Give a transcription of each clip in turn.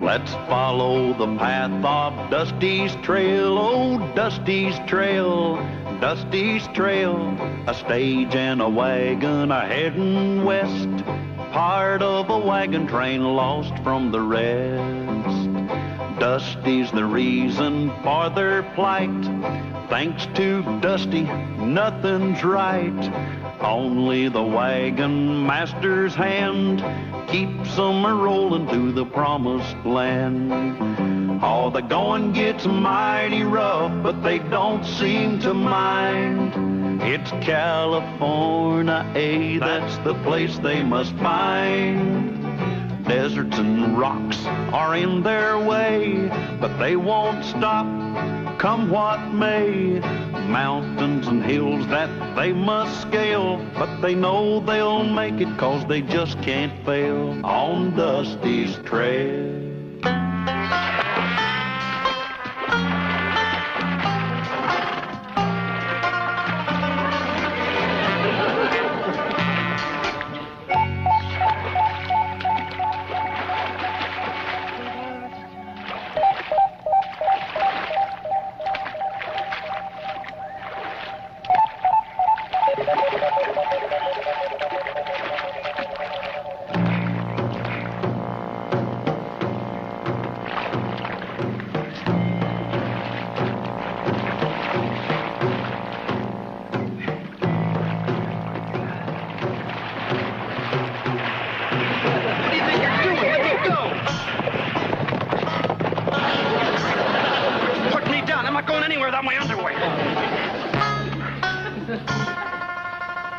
Let's follow the path of Dusty's trail, oh, Dusty's trail, Dusty's trail. A stage and a wagon are heading west, part of a wagon train lost from the rest. Dusty's the reason for their plight. Thanks to Dusty, nothing's right. Only the wagon master's hand keeps them a-rolling to the promised land. Oh, the going gets mighty rough, but they don't seem to mind. It's California, that's the place they must find. Deserts and rocks are in their way, but they won't stop, come what may. Mountains and hills that they must scale, but they know they'll make it 'cause they just can't fail on Dusty's trail.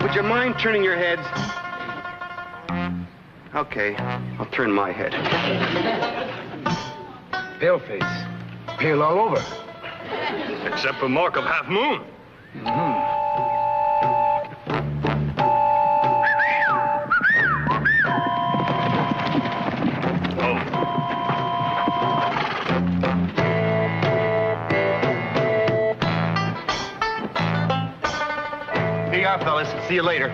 Would you mind turning your heads? Okay, I'll turn my head. Pale face. Pale all over. Except for mark of half moon. Fellas, see you later.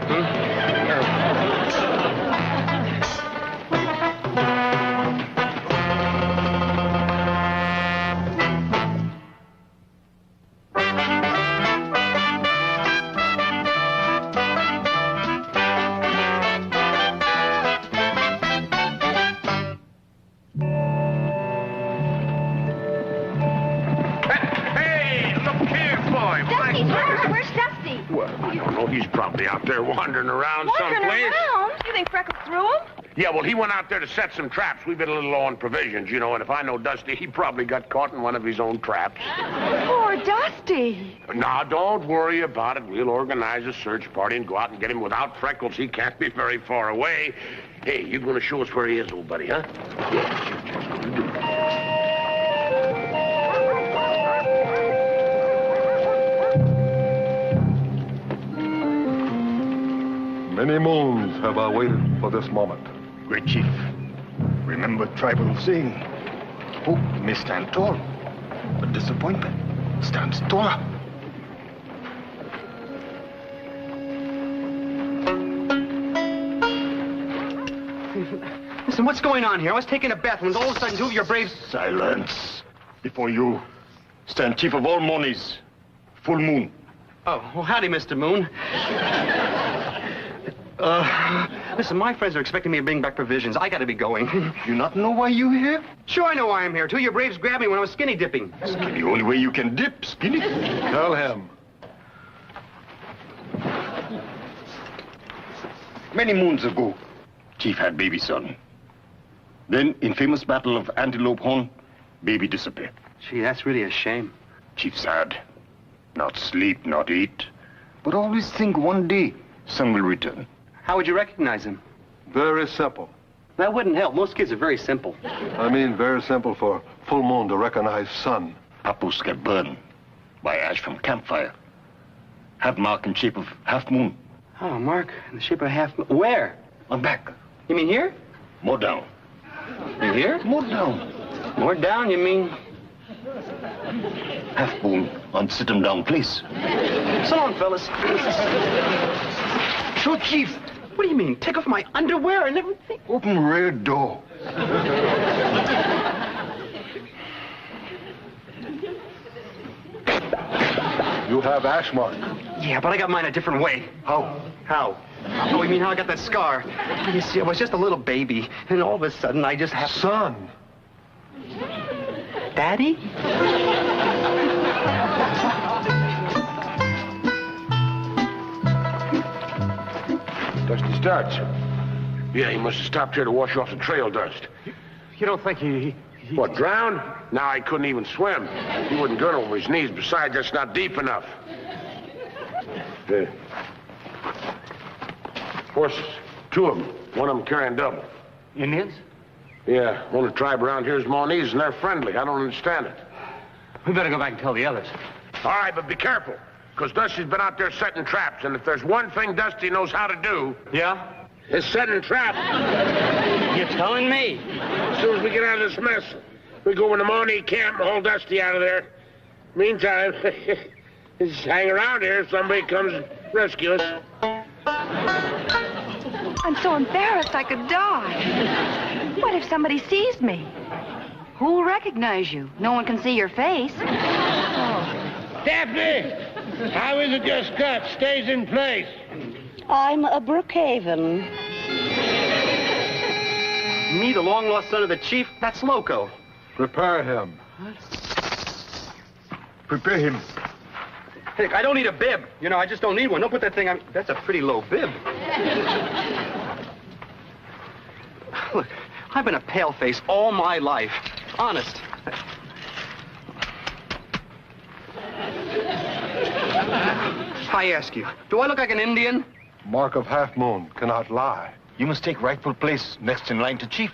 Hey, look here, boy. Where's Dusty? Well, I don't know. He's probably out there wandering around Wandering someplace. around? You think Freckles threw him? Yeah, well, he went out there to set some traps. We've been a little low on provisions, you know, and if I know Dusty, he probably got caught in one of his own traps. Poor Dusty. Now, don't worry about it. We'll organize a search party and go out and get him without Freckles. He can't be very far away. Hey, you going to show us where he is, old buddy, huh? Yeah, sure, just going to do it. Many moons have I waited for this moment. Great Chief, remember tribal saying, hope may stand tall, but disappointment stands taller. Listen, what's going on here? I was taking a bath when all of a sudden two of your braves... Silence. Before you stand Chief of all monies, full moon. Oh, well, howdy, Mr. Moon. Listen, my friends are expecting me to bring back provisions. I gotta be going. You not know why you here? Sure, I know why I'm here. Two of your braves grabbed me when I was skinny dipping. Skinny, only way you can dip, skinny. Callahan. Many moons ago, Chief had baby son. Then, in famous battle of Antelope Horn, baby disappeared. Gee, that's really a shame. Chief sad. Not sleep, not eat, but always think one day son will return. How would you recognize him? Very simple. That wouldn't help. Most kids are very simple. I mean, very simple for full moon to recognize sun. Papoose get burned by ash from campfire. Have mark in shape of half moon. Oh, Mark, in the shape of a half... Where? On back. You mean here? More down. You here? More down. More down, you mean? Half moon on sit 'em down place. So long, fellas. Sure, Chief. What do you mean? Take off my underwear and everything? Open rear door. You have ash mark. Yeah, but I got mine a different way. How? How? Oh, you mean how I got that scar? You see, I was just a little baby, and all of a sudden I just happened... Son. Daddy? Dusty starts. Yeah, he must have stopped here to wash off the trail dust. You don't think he... What, drowned? Now I couldn't even swim. He wouldn't get over his knees. Besides, that's not deep enough. Horses. 2 of them. One of them carrying double. Indians? Yeah, only tribe around here is Monese, and they're friendly. I don't understand it. We better go back and tell the others. All right, but be careful, because Dusty's been out there setting traps, and if there's one thing Dusty knows how to do... Yeah? It's setting traps. You're telling me? As soon as we get out of this mess, we go in the Maunee camp and hold Dusty out of there. Meantime, just hang around here if somebody comes and rescue us. I'm so embarrassed I could die. What if somebody sees me? Who'll recognize you? No one can see your face. Daphne! How is it your skirt stays in place? I'm a Brookhaven. Me, the long-lost son of the chief? That's loco. Prepare him. Prepare him. Heck, I don't need a bib. You know, I just don't need one. Don't put that thing on... That's a pretty low bib. Look, I've been a paleface all my life. Honest. I ask you, do I look like an Indian? Mark of Half Moon cannot lie. You must take rightful place next in line to chief.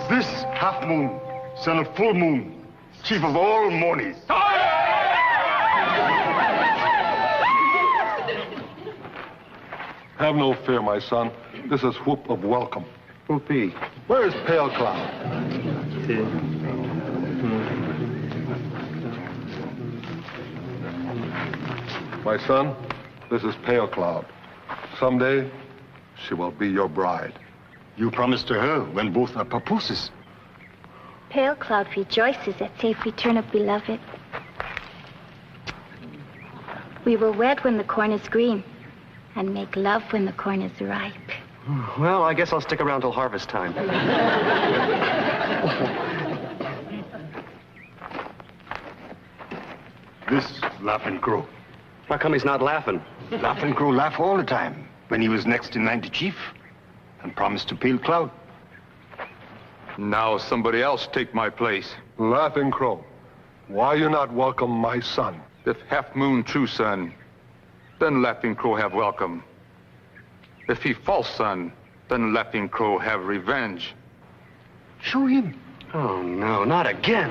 This Half Moon, son of Full Moon, chief of all Monees. Have no fear, my son. This is whoop of welcome. Whoopee. Where is Pale Cloud? My son, this is Pale Cloud. Someday, she will be your bride. You promised to her when both are papooses. Pale Cloud rejoices at safe return of beloved. We will wed when the corn is green, and make love when the corn is ripe. Well, I guess I'll stick around till harvest time. This Laughing Crow. How come he's not laughing? Laughing Crow laugh all the time when he was next in line to chief and promised to Pale Cloud. Now somebody else take my place. Laughing Crow, why you not welcome my son? If Half Moon true son, then Laughing Crow have welcome. If he false son, then Laughing Crow have revenge. Show him. Oh, no, not again.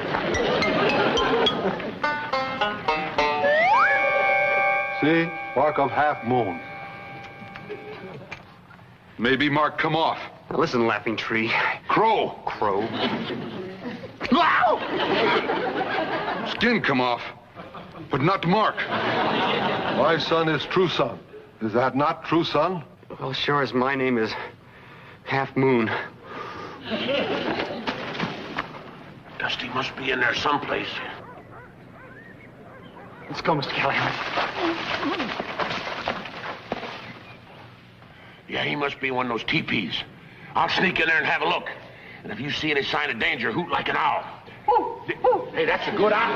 See? Mark of Half Moon. Maybe Mark come off. Now listen, Laughing Tree. Crow. Crow. Skin come off, but not Mark. My son is true son. Is that not true son? Well, sure as my name is Half Moon. Dusty must be in there someplace. Let's go, Mr. Callahan. Yeah, he must be in one of those teepees. I'll sneak in there and have a look. And if you see any sign of danger, hoot like an owl. Hey, that's a good owl.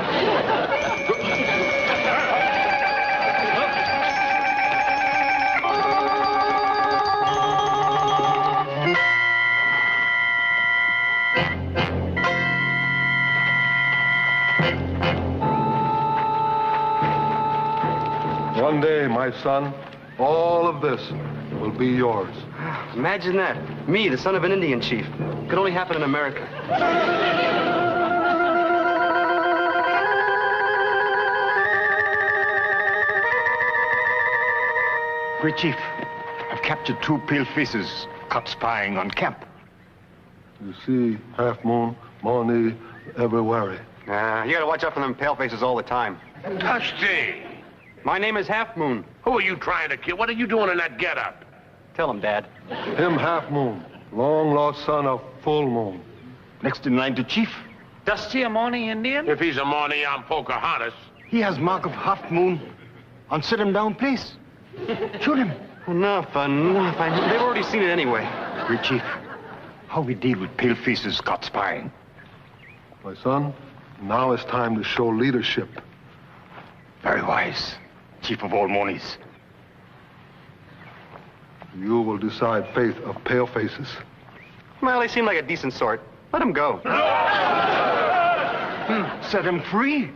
One day, my son, all of this will be yours. Imagine that. Me, the son of an Indian chief. Could only happen in America. Great chief, I've captured 2 pale faces caught spying on camp. You see, Half Moon, Maunee, everywhere. You gotta watch out for them pale faces all the time. Dusty! My name is Half Moon. Who are you trying to kill? What are you doing in that getup? Tell him, Dad. Him Half Moon, long lost son of Full Moon. Next in line to Chief. Dusty a Morning Indian? If he's a Morning, I'm Pocahontas. He has mark of Half Moon on sit him down place. Shoot him. Enough. They've already seen it anyway. Here, Chief. How we deal with palefaces caught spying? My son, now it's time to show leadership. Very wise, Chief of all monies. You will decide fate of palefaces. Well, they seem like a decent sort. Let them go. Set him free.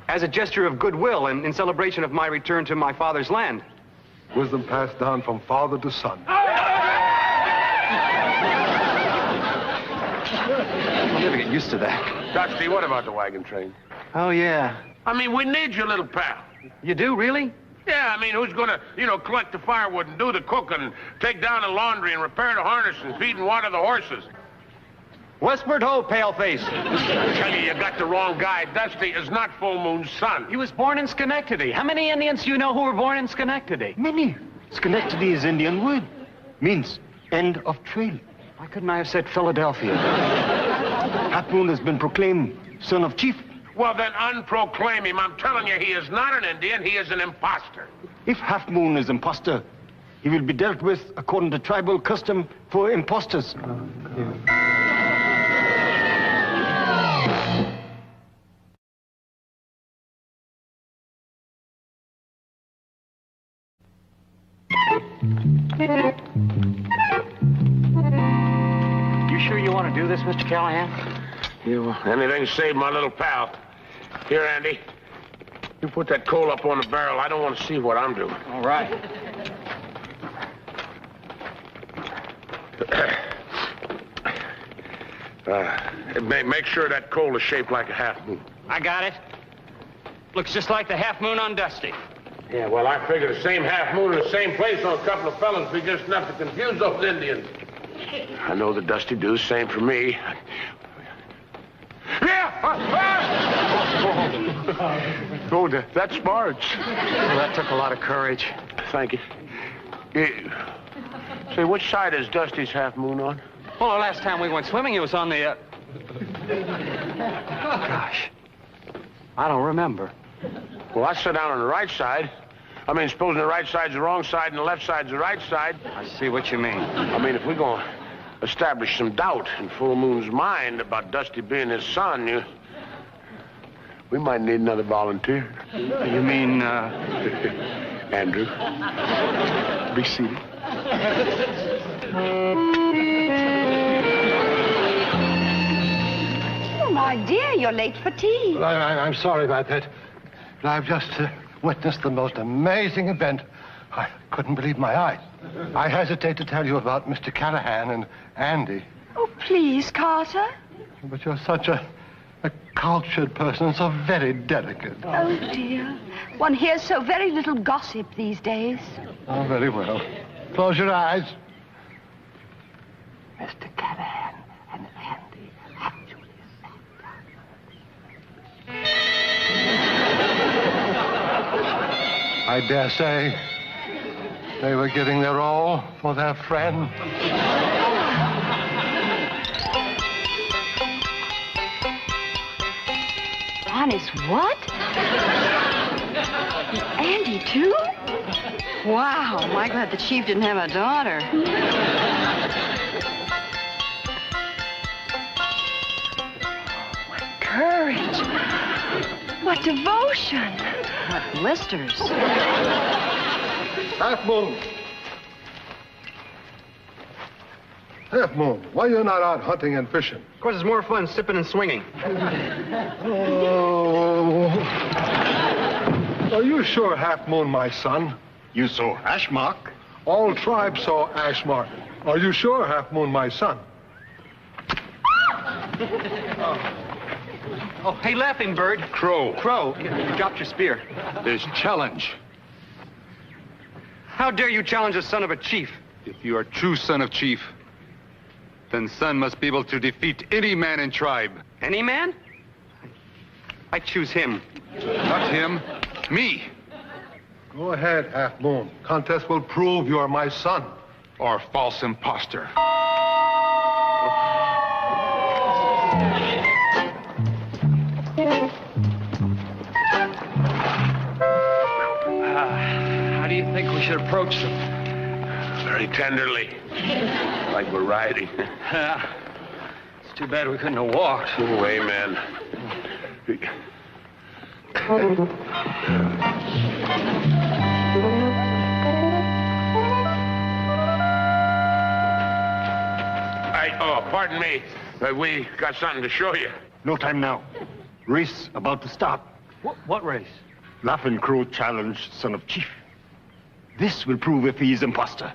As a gesture of goodwill and in celebration of my return to my father's land. Wisdom passed down from father to son. I'll never get used to that. Dusty, what about the wagon train? Oh, yeah. I mean, we need your little pal. You do, really? Yeah, I mean, who's gonna, collect the firewood and do the cooking, take down the laundry and repair the harness and feed and water the horses? Westward ho, paleface. I tell you got the wrong guy. Dusty is not Full Moon's son. He was born in Schenectady. How many Indians do you know who were born in Schenectady? Many. Schenectady is Indian word. Means end of trail. Why couldn't I have said Philadelphia? Half Moon has been proclaimed son of Chief. Well, then unproclaim him. I'm telling you, he is not an Indian. He is an imposter. If Half Moon is imposter, he will be dealt with according to tribal custom for imposters. You sure you want to do this, Mr. Callahan? Yeah, well, anything to save my little pal. Here, Andy. You put that coal up on the barrel. I don't want to see what I'm doing. All right. Make sure that coal is shaped like a half moon. I got it. Looks just like the half moon on Dusty. Yeah, well, I figure the same half moon in the same place on a couple of felons be just enough to confuse those Indians. I know that Dusty do the same for me. Yeah! Oh, that's Marge. Well, that took a lot of courage. Thank you. Say, which side is Dusty's half moon on? Well, the last time we went swimming, it was on the, Gosh. I don't remember. Well, I sit down on the right side. I mean, supposing the right side's the wrong side and the left side's the right side. I see what you mean. I mean, if we're going to establish some doubt in Full Moon's mind about Dusty being his son, we might need another volunteer. You mean, Andrew. Be seated. Oh, my dear, you're late for tea. Well, I'm sorry about that. But I've just witnessed the most amazing event. I couldn't believe my eyes. I hesitate to tell you about Mr. Callahan and Andy. Oh, please, Carter. But you're such a cultured person, so very delicate. Oh, dear. One hears so very little gossip these days. Oh, very well. Close your eyes. Mr. Callahan and Andy actually I dare say they were giving their all for their friend. Honest, what? Andy, too? Wow, am I glad the chief didn't have a daughter. Courage. What devotion. What blisters. Half Moon. Half Moon, why you not out hunting and fishing? Of course, it's more fun sipping and swinging. Oh. Are you sure, Half Moon, my son? You saw hash mark. All tribes saw ash mark. Are you sure, Half Moon, my son? Oh, hey, Laughing Bird. Crow, Crow, you dropped your spear. there's challenge. How dare you challenge the son of a chief? If you are true son of chief, then son must be able to defeat any man in tribe. Any man? I choose him. Not him, me. Go ahead, Half Moon. Contest will prove you are my son. Or false imposter. How do you think we should approach them? Very tenderly. Like we're riding. It's too bad we couldn't have walked. Go away, man. Pardon me. We got something to show you. No time now. Race about to start. What race? Laughing Crow challenge, son of chief. This will prove if he is imposter.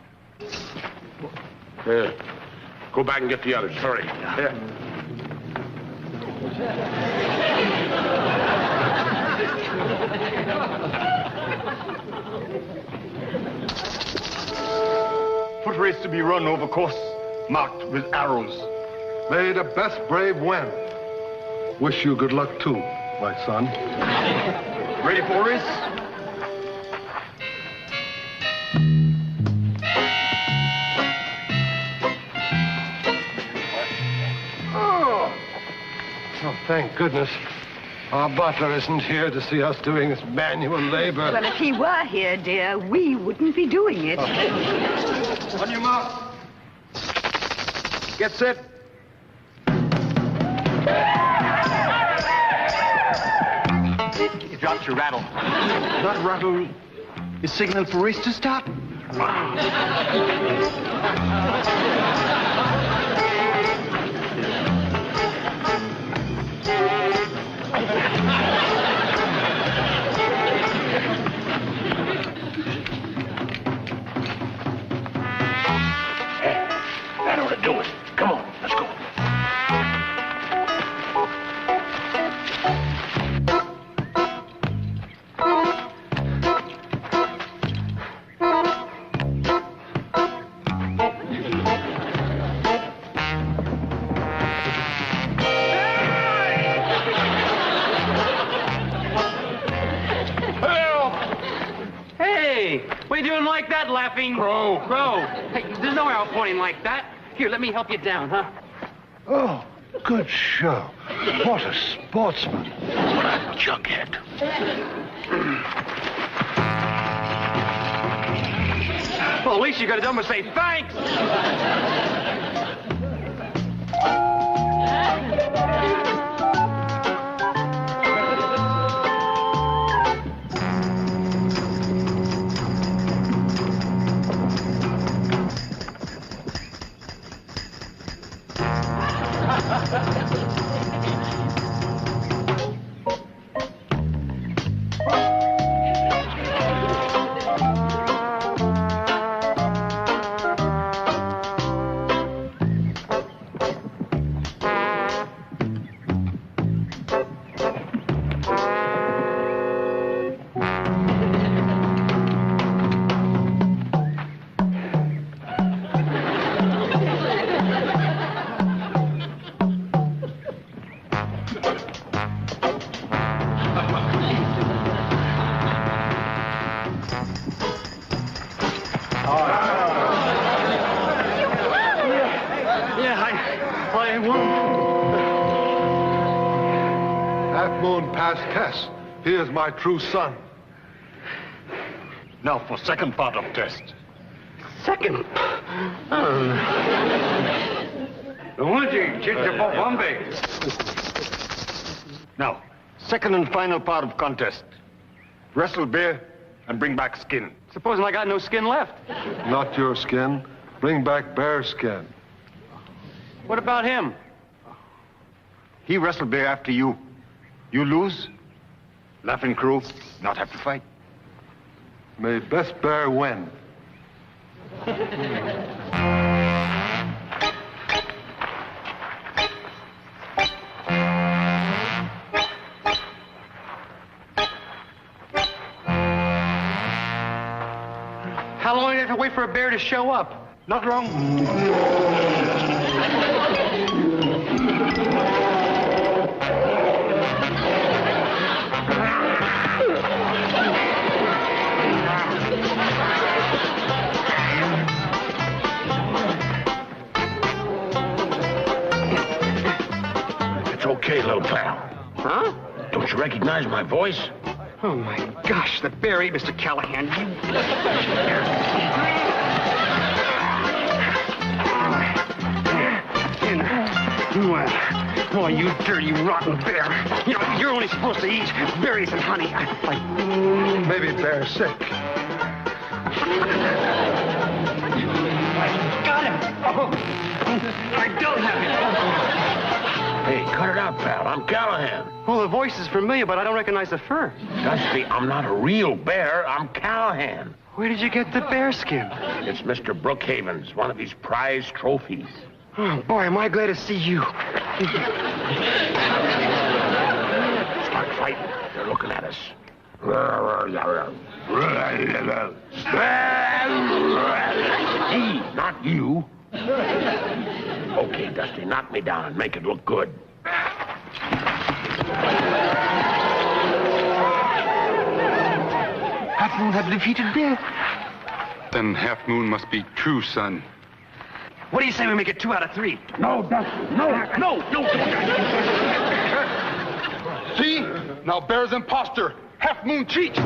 Go back and get the others. Hurry. Foot race to be run over course marked with arrows. May the best brave win. Wish you good luck, too, my son. Ready for race? Oh, thank goodness. Our butler isn't here to see us doing this manual labor. Well, if he were here, dear, we wouldn't be doing it. On your mark. Get set. You dropped your rattle. That rattle is signal for race to start. That ought to do it. Come on, let's go. Hey, what are you doing like that, Laughing Crow? Hey, there's no arrow pointing like that. Here, let me help you down, huh? Oh, good show. What a sportsman. What a junkhead. Well, at least you could have done was say thanks. Half Moon passed test. He is my true son. Now for second part of test. Second. Now, second and final part of contest. Wrestle bear and bring back skin. Supposing I got no skin left. Not your skin. Bring back bear skin. What about him? He wrestle bear after you. You lose. Laughing Crow not have to fight. May best bear win. How long do you have to wait for a bear to show up? Not long. recognize my voice? Oh, my gosh, the bear ate Mr. Callahan. Oh, you dirty, rotten bear. You know, you're only supposed to eat berries and honey. Maybe Bear's sick. I got him. Oh, I don't have him. Hey, cut it out, pal. I'm Callahan. Well, the voice is familiar, but I don't recognize the fur. Dusty, I'm not a real bear. I'm Callahan. Where did you get the bear skin? It's Mr. Brookhaven's, one of his prize trophies. Oh, boy, am I glad to see you. Start fighting. They're looking at us. He, not you. Okay, Dusty, knock me down and make it look good. Half Moon have defeated Bear. Then Half Moon must be true, son. What do you say we make it 2 out of 3? No, Dusty, no. See? Now Bear's imposter. Half Moon cheat.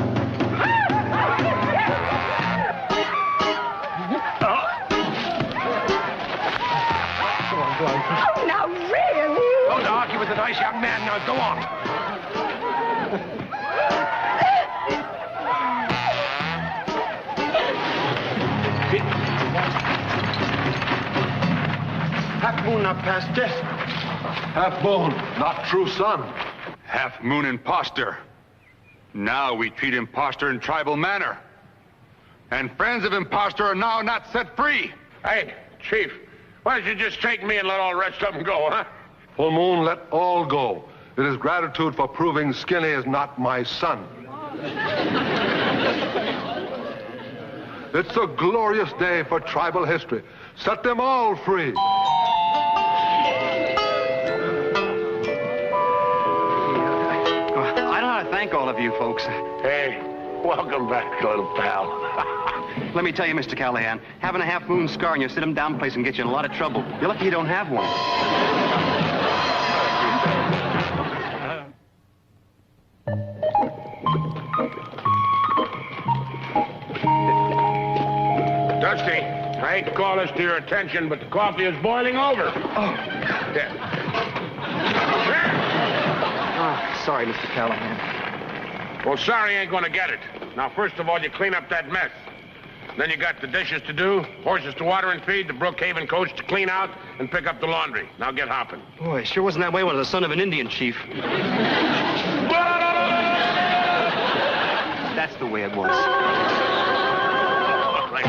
Oh, now really? Don't argue with the nice young man. Now go on. Half Moon not past death. Half Moon, not true son. Half Moon imposter. Now we treat imposter in tribal manner. And friends of imposter are now not set free. Hey, Chief, why don't you just take me and let all the rest of them go, huh? Full Moon, let all go. It is gratitude for proving Skinny is not my son. It's a glorious day for tribal history. Set them all free. I don't know how to thank all of you folks. Hey, welcome back, little pal. Let me tell you, Mr. Callahan, having a Half Moon scar in your sit-him-down place can get you in a lot of trouble. You're lucky you don't have one. Dusty, I hate to call this to your attention, but the coffee is boiling over. Oh. Yeah. Oh, sorry, Mr. Callahan. Well, sorry ain't gonna get it. Now, first of all, you clean up that mess. Then you got the dishes to do, horses to water and feed, the Brookhaven coach to clean out, and pick up the laundry. Now get hopping. Boy, sure wasn't that way when I was the son of an Indian chief. That's the way it was. All right.